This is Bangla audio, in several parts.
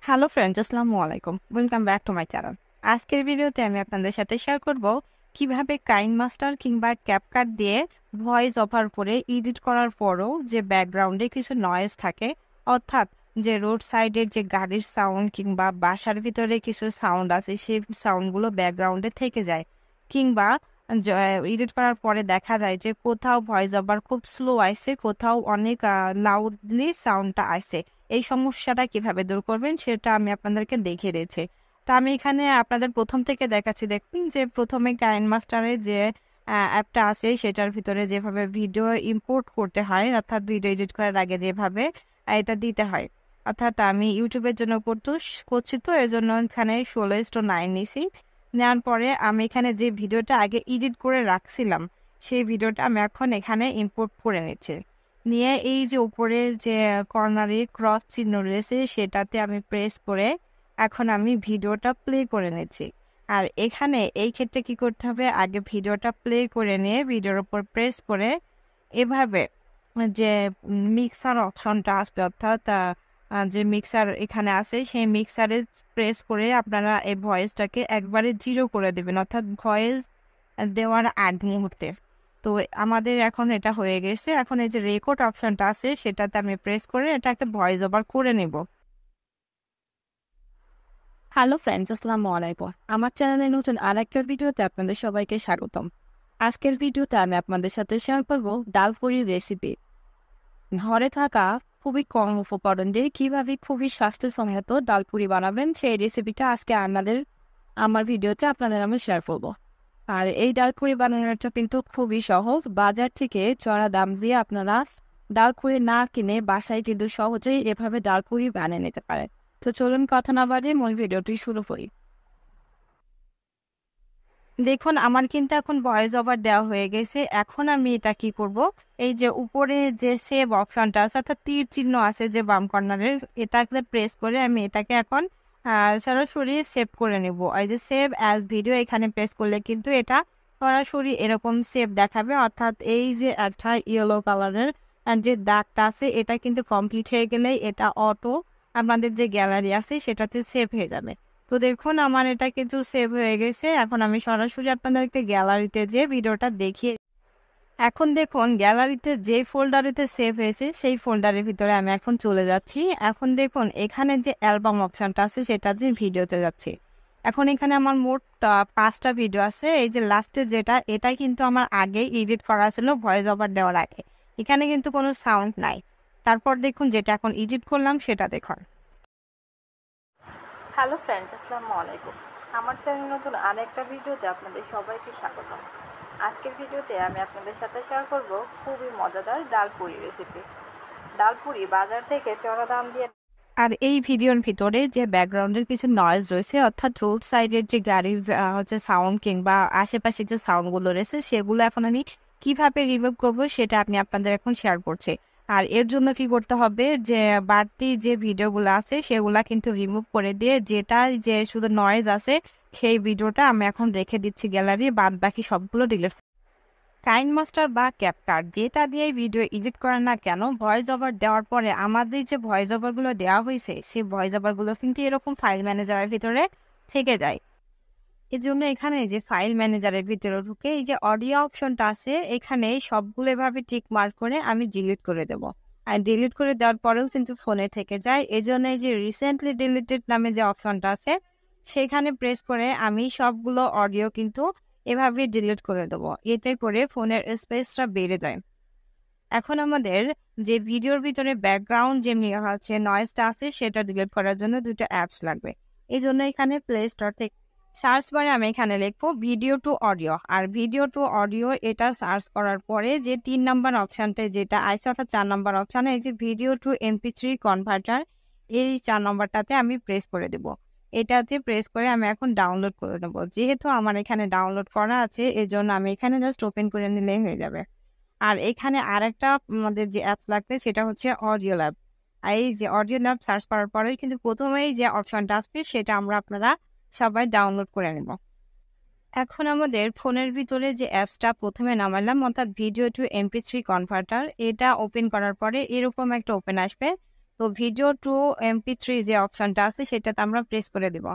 হ্যালো ফ্রেন্ডস, আসসালামু আলাইকুম। Welcome back to my channel. আজকের ভিডিওতে আমি আপনাদের সাথে শেয়ার করব কিভাবে কাইনমাস্টার কিংবা ক্যাপকাট দিয়ে ভয়েস ওভার করে এডিট করার পরও যে ব্যাকগ্রাউন্ডে কিছু নয়েজ থাকে, অর্থাৎ যে রোড সাইডের যে গাড়ির সাউন্ড কিংবা বাসার ভিতরে কিছু সাউন্ড আছে সেই সাউন্ডগুলো ব্যাকগ্রাউন্ডে থেকে যায়, কিংবা এডিট করার পরে দেখা যায় যে কোথাও ভয়েস ওভার খুব স্লো আসে, কোথাও অনেক লাউডলি সাউন্ডটা আসে। এই সমস্যাটা কিভাবে দূর করবেন সেটা আমি আপনাদেরকে দেখিয়ে দিয়েছি। তো আমি এখানে আপনাদের প্রথম থেকে দেখাচ্ছি। দেখুন যে প্রথমে কাইনমাস্টারে যে অ্যাপটা আছে সেটার ভিতরে যেভাবে ভিডিও ইম্পোর্ট করতে হয়, অর্থাৎ ভিডিও এডিট করার আগে যেভাবে এটা দিতে হয়, অর্থাৎ আমি ইউটিউবের জন্য করছি, তো এর জন্য এখানে 16:9 নিছি। নেওয়ার পরে আমি এখানে যে ভিডিওটা আগে এডিট করে রাখছিলাম সেই ভিডিওটা আমি এখন এখানে ইম্পোর্ট করে নিচ্ছি। নিয়ে এই যে উপরে যে কর্নারে ক্রস চিহ্ন রয়েছে সেটাতে আমি প্রেস করে এখন আমি ভিডিওটা প্লে করে নিচ্ছি। আর এখানে এই ক্ষেত্রে কি করতে হবে, আগে ভিডিওটা প্লে করে নিয়ে ভিডিওর উপর প্রেস করে এভাবে যে মিক্সার অপশনটা আসবে, অর্থাৎ যে মিক্সার এখানে আছে সেই মিক্সারে প্রেস করে আপনারা এই ভয়েসটাকে একবারে জিরো করে দেবেন, অর্থাৎ ভয়েস দেওয়ার আগ মুহূর্তে। তো আমাদের এখন এটা হয়ে গেছে। এখন এই যে রেকর্ড অপশনটা আছে সেটাতে আমি প্রেস করে এটাকে ভয়েস ওভার করে নেব। হ্যালো ফ্রেন্ডস, আসসালামু আলাইকুম। আমার চ্যানেলে নতুন আরেকটা ভিডিওতে আপনাদের সবাইকে স্বাগতম। আজকের ভিডিওতে আমি আপনাদের সাথে শেয়ার করব ডালপুরির রেসিপি। ঘরে থাকা খুবই কম উপকরণ দিয়ে কিভাবে খুবই স্বাস্থ্যসম্মত ডালপুরি বানাবেন সেই রেসিপিটা আজকে আমার ভিডিওতে আপনাদের আমি শেয়ার করব। আর এই ডালপুরি বানানোটা কিন্তু খুবই সহজ। বাজার থেকে চড়া দাম দিয়ে আপনারা ডালপুরি না কিনে বাসায় কিন্তু সহজেই এভাবে ডালপুরি বানিয়ে নিতে পারেন। তো চলুন কথা না বাড়িয়ে মূল ভিডিওটি শুরু করি। দেখুন আমার কিন্তু এখন ভয়েস ওভার দেওয়া হয়ে গেছে। এখন আমি এটা কি করব, এই যে উপরে যে সেভ অপশনটা আছে অর্থাৎ তীর চিহ্ন আছে যে বাম কর্নারের, এটাকে প্রেস করে আমি এটাকে এখন সরাসরি সেভ করে নেব। এই যে সেভ অ্যাজ ভিডিও এখানে প্রেস করলে কিন্তু এটা সরাসরি এরকম সেভ দেখাবে, অর্থাৎ এই যে একটা ইয়েলো কালারের যে দাগটা আছে এটা কিন্তু কমপ্লিট হয়ে গেলে এটা অটো আমাদের যে গ্যালারি আছে সেটাতে সেভ হয়ে যাবে। তো দেখুন আমার এটা কিন্তু সেভ হয়ে গেছে। এখন আমি সরাসরি আপনাদেরকে গ্যালারিতে যে ভিডিওটা দেখিয়ে, এখন দেখুন গ্যালারিতে যে ফোল্ডারেতে সেভ হয়েছে সেই ফোল্ডারের ভিতরে আমি এখন চলে যাচ্ছি। এখন দেখুন এখানে যে অ্যালবাম অপশনটা আছে সেটা যে ভিডিওতে যাচ্ছি। এখন এখানে আমার মোট 5টা ভিডিও আছে। এই যে লাস্টে যেটা, এটা কিন্তু আমার আগেই এডিট করা ছিল ভয়েস ওভার দেওয়ার আগে। এখানে কিন্তু কোনো সাউন্ড নাই। তারপর দেখুন যেটা এখন এডিট করলাম সেটা দেখুন। হ্যালো ফ্রেন্ডস, আসসালামু আলাইকুম। আমার চ্যানেল নতুন আরেকটা ভিডিওতে আপনাদের সবাইকে স্বাগতম। আজকের ভিডিওতে আমি আপনাদের সাথে শেয়ার করব খুবই মজাদার ডালপুরি রেসিপি। ডালপুরি বাজার থেকে চড়া দাম দিয়ে, আর এই ভিডিওর ভিতরে যে ব্যাকগ্রাউন্ডের কিছু নয়েজ রয়েছে, অর্থাৎ রোড সাইডের যে গাড়ির হচ্ছে সাউন্ড কিংবা আশেপাশে যে সাউন্ডগুলো রয়েছে সেগুলো এখন আমি কিভাবে রিমুভ করব সেটা আমি আপনাদের এখন শেয়ার করছি। আর এর জন্য কি করতে হবে, যে বাড়তি যে ভিডিওগুলো আছে সেগুলা কিন্তু রিমুভ করে দিয়ে যেটা যে শুধু নয়েজ আছে সেই ভিডিওটা আমি এখন রেখে দিচ্ছি গ্যালারি, বাদ বাকি সবগুলো ডিলিট। কাইনমাস্টার বা ক্যাপকাট যেটা দিয়ে ভিডিও এডিট করেন না কেন, ভয়েস ওভার দেওয়ার পরে আমাদের যে ভয়েস ওভারগুলো দেওয়া হয়েছে সেই ভয়েস ওভারগুলো কিন্তু এরকম ফাইল ম্যানেজারের ভিতরে থেকে যায়। এই জন্য এখানে যে ফাইল ম্যানেজারের ভিতরে ঢুকে এই যে অডিও অপশনটা আছে এখানে সবগুলো এভাবে টিক মার্ক করে আমি ডিলিট করে দেবো। আর ডিলিট করে দেওয়ার পরেও কিন্তু ফোনে থেকে যায়। এই জন্য এই যে রিসেন্টলি ডিলিটেড নামে যে অপশনটা আছে সেখানে প্রেস করে আমি সবগুলো অডিও কিন্তু এভাবে ডিলিট করে দেবো। এতে করে ফোনের স্পেসটা বেড়ে যায়। এখন আমাদের যে ভিডিওর ভিতরে ব্যাকগ্রাউন্ড যে হচ্ছে নয়েজটা আছে সেটা ডিলিট করার জন্য দুটো অ্যাপস লাগবে। এই জন্য এখানে প্লে স্টোর থেকে সার্চ বারে আমি এখানে লিখবো ভিডিও টু অডিও। আর ভিডিও টু অডিও এটা সার্চ করার পরে যে 3 নম্বর অপশানটা যেটা আছে, অর্থাৎ 4 নম্বর অপশানে এই যে ভিডিও টু MP3 কনভার্টার, এই 4 নম্বরটাতে আমি প্রেস করে দেব। এটাতে প্রেস করে আমি এখন ডাউনলোড করে নেবো। যেহেতু আমার এখানে ডাউনলোড করা আছে এই জন্য আমি এখানে জাস্ট ওপেন করে নিলেই হয়ে যাবে। আর এখানে আরেকটা আমাদের যে অ্যাপস লাগবে সেটা হচ্ছে অডিও ল্যাব। আর এই যে অডিও ল্যাব সার্চ করার পরে কিন্তু প্রথমেই যে অপশনটা আসবে সেটা আপনারা সবাই ডাউনলোড করে নেব। এখন আমাদের ফোনের ভিতরে যে অ্যাপসটা প্রথমে নামালাম, অর্থাৎ ভিডিও টু MP3 কনভার্টার, এটা ওপেন করার পরে এরকম একটা ওপেন আসবে। তো তো ভিডিও টু MP3 যে অপশনটা আছে সেটাতে আমরা প্রেস করে দেব।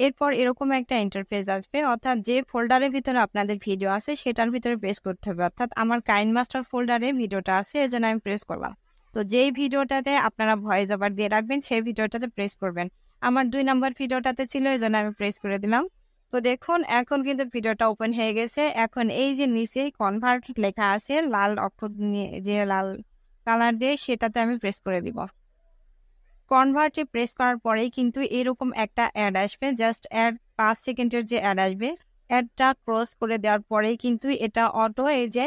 এরপর এরকম একটা ইন্টারফেস আসবে, অর্থাৎ যে ফোল্ডারের ভিতরে আপনাদের ভিডিও আছে সেটার ভিতরে প্রেস করতে হবে। অর্থাৎ আমার কাইনমাস্টার ফোল্ডারে ভিডিওটা আছে, এই জন্য আমি প্রেস করলাম। তো যেই ভিডিওটাতে আপনারা ভয়েস ওভার দিয়ে রাখবেন সেই ভিডিওটাতে প্রেস করবেন। আমার 2 নম্বর ভিডিওটাতে ছিল, এই জন্য আমি প্রেস করে দিলাম। তো দেখুন এখন কিন্তু ভিডিওটা ওপেন হয়ে গেছে। এখন এই যে নিচে কনভার্ট লেখা আছে লাল অক্ষর নিয়ে, যে লাল কালার দিয়ে, সেটাতে আমি প্রেস করে দিব। কনভার্টে প্রেস করার পরেই কিন্তু এরকম একটা অ্যাড আসবে, জাস্ট অ্যাড 5 সেকেন্ডের যে অ্যাড আসবে, অ্যাডটা ক্রস করে দেওয়ার পরেই কিন্তু এটা অটো এই যে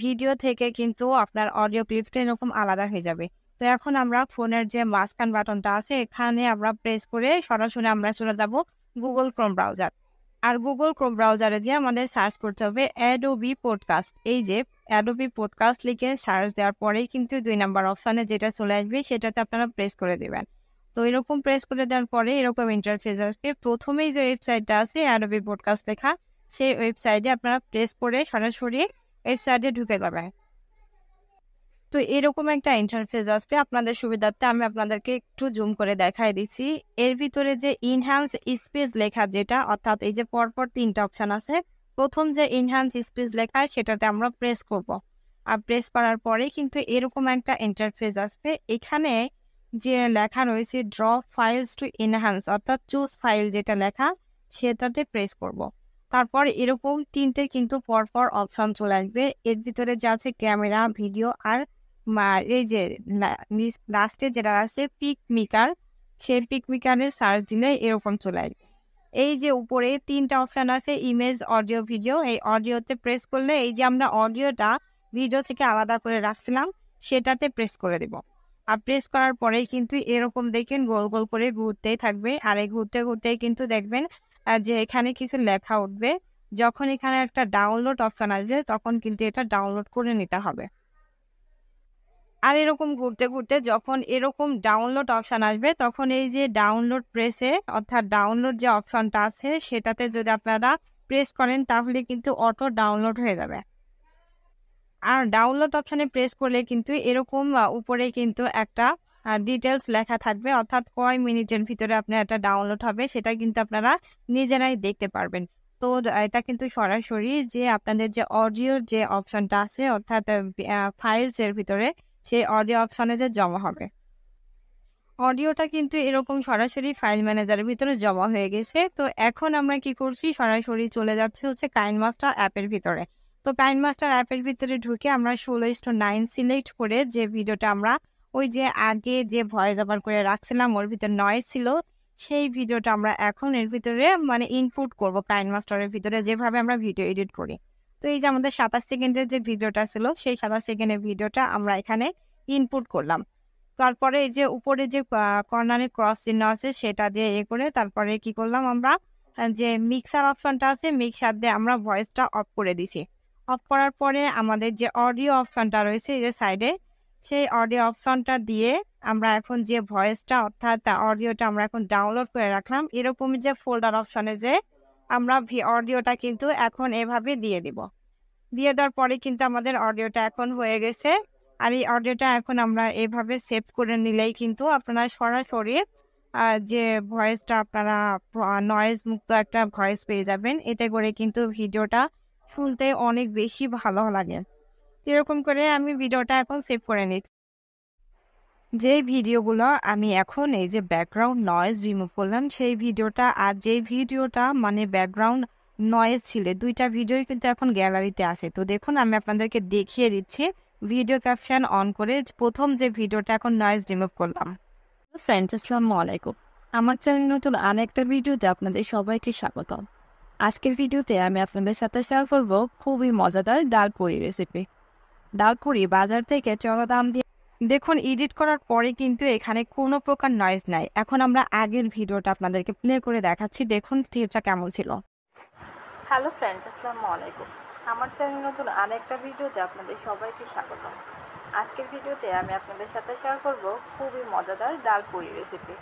ভিডিও থেকে কিন্তু আপনার অডিও ক্লিপটা এরকম আলাদা হয়ে যাবে। তো এখন আমরা ফোনের যে মাঝখান বাটনটা আছে এখানে আমরা প্রেস করে সরাসরি আমরা চলে যাব গুগল ক্রোম ব্রাউজার। আর গুগল ক্রোম ব্রাউজারে যে আমাদের সার্চ করতে হবে অ্যাডোবি পডকাস্ট। এই যে অ্যাডোবি পডকাস্ট লিখে সার্চ দেওয়ার পরেই কিন্তু 2 নাম্বার অপশানে যেটা চলে আসবে সেটাতে আপনারা প্রেস করে দেবেন। তো এরকম প্রেস করে দেওয়ার পরে এরকম ইন্টারফেস আসবে। প্রথমেই যে ওয়েবসাইটটা আছে অ্যাডোবি পডকাস্ট লেখা, সেই ওয়েবসাইটে আপনারা প্রেস করে সরাসরি ওয়েবসাইটে ঢুকে যাবেন। তো এরকম একটা ইন্টারফেস আসবে। আপনাদের সুবিধার্থে আমি আপনাদেরকে একটু জুম করে দেখাই দিচ্ছি। এর ভিতরে যে ইনহ্যান্স স্পেস লেখা যেটা, অর্থাৎ এই যে পরপর 3টা অপশন আছে, প্রথম যে ইনহ্যান্স স্পেস লেখা সেটাতে আমরা প্রেস করব। আর প্রেস করার পরে কিন্তু এরকম একটা ইন্টারফেস আসবে। এখানে যে লেখা রয়েছে ড্র ফাইলস টু এনহ্যান্স, অর্থাৎ চুজ ফাইল যেটা লেখা সেটাতে প্রেস করব। তারপর এরকম 3টে কিন্তু পরপর অপশন চলে আসবে। এর ভিতরে যা আছে ক্যামেরা, ভিডিও আর এই যে লাস্টে যেটা আছে পিক মেকার, সেই পিক মেকারে সার্চ দিলে এরকম চলে আসবে। এই যে উপরে 3টা অপশন আছে ইমেজ, অডিও, ভিডিও, এই অডিওতে প্রেস করলে এই যে আমরা অডিওটা ভিডিও থেকে আলাদা করে রাখছিলাম সেটাতে প্রেস করে দেব। আর প্রেস করার পরে কিন্তু এরকম দেখেন গোল গোল করে ঘুরতেই থাকবে। আর এই ঘুরতে ঘুরতে কিন্তু দেখবেন যে এখানে কিছু লেখা উঠবে। যখন এখানে একটা ডাউনলোড অপশন আসবে তখন কিন্তু এটা ডাউনলোড করে নিতে হবে। আর এরকম ঘুরতে ঘুরতে যখন এরকম ডাউনলোড অপশন আসবে তখন এই যে ডাউনলোড প্রেসে, অর্থাৎ ডাউনলোড যে অপশনটা আছে সেটাতে যদি আপনারা প্রেস করেন তাহলে কিন্তু অটো ডাউনলোড হয়ে যাবে। আর ডাউনলোড অপশনে প্রেস করলে কিন্তু এরকম উপরে কিন্তু একটা ডিটেলস লেখা থাকবে, অর্থাৎ কয় মিনিটের ভিতরে আপনার এটা ডাউনলোড হবে সেটা কিন্তু আপনারা নিজেরাই দেখতে পারবেন। তো এটা কিন্তু সরাসরি যে আপনাদের যে অডিওর যে অপশনটা আছে, অর্থাৎ ফাইলস এর ভিতরে সেই অডিও অপশনে যে জমা হবে। অডিওটা কিন্তু এরকম সরাসরি ফাইল ম্যানেজারের ভিতরে জমা হয়ে গেছে। তো এখন আমরা কি করছি, সরাসরি চলে যাচ্ছে হচ্ছে কাইনমাস্টার অ্যাপের ভিতরে। তো কাইনমাস্টার অ্যাপের ভিতরে ঢুকে আমরা 16:9 সিলেক্ট করে যে ভিডিওটা আমরা ওই যে আগে যে ভয়েস ওভার করে রাখছিলাম ওর ভিতরে নয়েজ ছিল, সেই ভিডিওটা আমরা এখন এর ভিতরে মানে ইনপুট করব কাইনমাস্টারের ভিতরে, যেভাবে আমরা ভিডিও এডিট করি। তো এই যে আমাদের 27 সেকেন্ডের যে ভিডিওটা ছিল সেই 27 সেকেন্ডের ভিডিওটা আমরা এখানে ইনপুট করলাম। তারপরে এই যে উপরে যে কর্নারে ক্রস চিহ্ন আছে সেটা দিয়ে করে তারপরে কি করলাম আমরা, যে মিক্সার অপশনটা আছে মিক্সার দিয়ে আমরা ভয়েসটা অফ করে দিছি। অফ করার পরে আমাদের যে অডিও অপশনটা রয়েছে এই যে সাইডে, সেই অডিও অপশনটা দিয়ে আমরা এখন যে ভয়েসটা অর্থাৎ অডিওটা আমরা এখন ডাউনলোড করে রাখলাম, এরকম যে ফোল্ডার অপশনে যে আমরা অডিওটা কিন্তু এখন এভাবে দিয়ে দিব। দিয়ে দেওয়ার পরে কিন্তু আমাদের অডিওটা এখন হয়ে গেছে। আর এই অডিওটা এখন আমরা এভাবে সেভ করে নিলেই কিন্তু আপনারা সরাসরি যে ভয়েসটা আপনারা নয়েজ মুক্ত একটা ভয়েস পেয়ে যাবেন। এতে করে কিন্তু ভিডিওটা শুনতে অনেক বেশি ভালো লাগে। এরকম করে আমি ভিডিওটা এখন সেভ করে নিচ্ছি। যে ভিডিওগুলো আমি এখন এই যে ব্যাকগ্রাউন্ড নয়েজ রিমুভ করলাম সেই ভিডিওটা আর যে ভিডিওটা মানে ব্যাকগ্রাউন্ড নয়েজ ছিল, 2টা ভিডিওই কিন্তু এখন গ্যালারিতে আছে। তো দেখুন আমি আপনাদেরকে দেখিয়ে দিচ্ছি ভিডিও ক্যাপশন অন করে প্রথম যে ভিডিওটা এখন নয়েজ রিমুভ করলাম। ফ্রেন্ডস, আসসালামু আলাইকুম। আমার চ্যানেল নতুন আরেকটা ভিডিওতে আপনাদের সবাইকে স্বাগত। আজকের ভিডিওতে আমি আপনাদের সাথে শেয়ার করবো খুবই মজাদার ডাল পুরি রেসিপি। ডাল পুরি বাজার থেকে চড়া দাম দিয়ে দেখুন এডিট করার পরে কিন্তু এখানে কোনো প্রকার নয়েজ নাই। এখন আমরা আগের ভিডিওটা আপনাদেরকে প্লে করে দেখাচ্ছি, দেখুন থিয়েটারটা কেমন ছিল। হ্যালো ফ্রেন্ডস, আসসালামু আলাইকুম। আমার চ্যানেল নতুন আরেকটা ভিডিওতে আপনাদের সবাইকে স্বাগত। আজকের ভিডিওতে আমি আপনাদের সাথে শেয়ার করব খুবই মজাদার ডাল পুরি রেসিপি।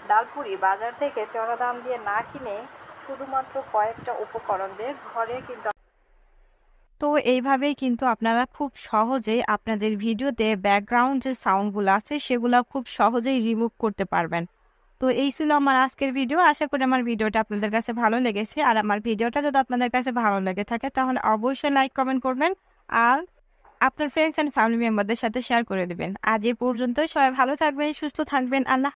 ডাল পুরি বাজার থেকে চড়া দাম দিয়ে না কিনে শুধুমাত্র কয়েকটা উপকরণ দিয়ে ঘরে কিন্তু তো এইভাবেই কিন্তু আপনারা খুব সহজেই আপনাদের ভিডিওতে ব্যাকগ্রাউন্ড যে সাউন্ডগুলো আছে সেগুলো খুব সহজেই রিমুভ করতে পারবেন। তো এই ছিল আমার আজকের ভিডিও। আশা করি আমার ভিডিওটা আপনাদের কাছে ভালো লেগেছে। আর আমার ভিডিওটা যদি আপনাদের কাছে ভালো লেগে থাকে তাহলে অবশ্যই লাইক কমেন্ট করবেন আর আপনার ফ্রেন্ডস অ্যান্ড ফ্যামিলি মেম্বারদের সাথে শেয়ার করে দিবেন। আজ এ পর্যন্তই। সবাই ভালো থাকবেন, সুস্থ থাকবেন। আল্লাহ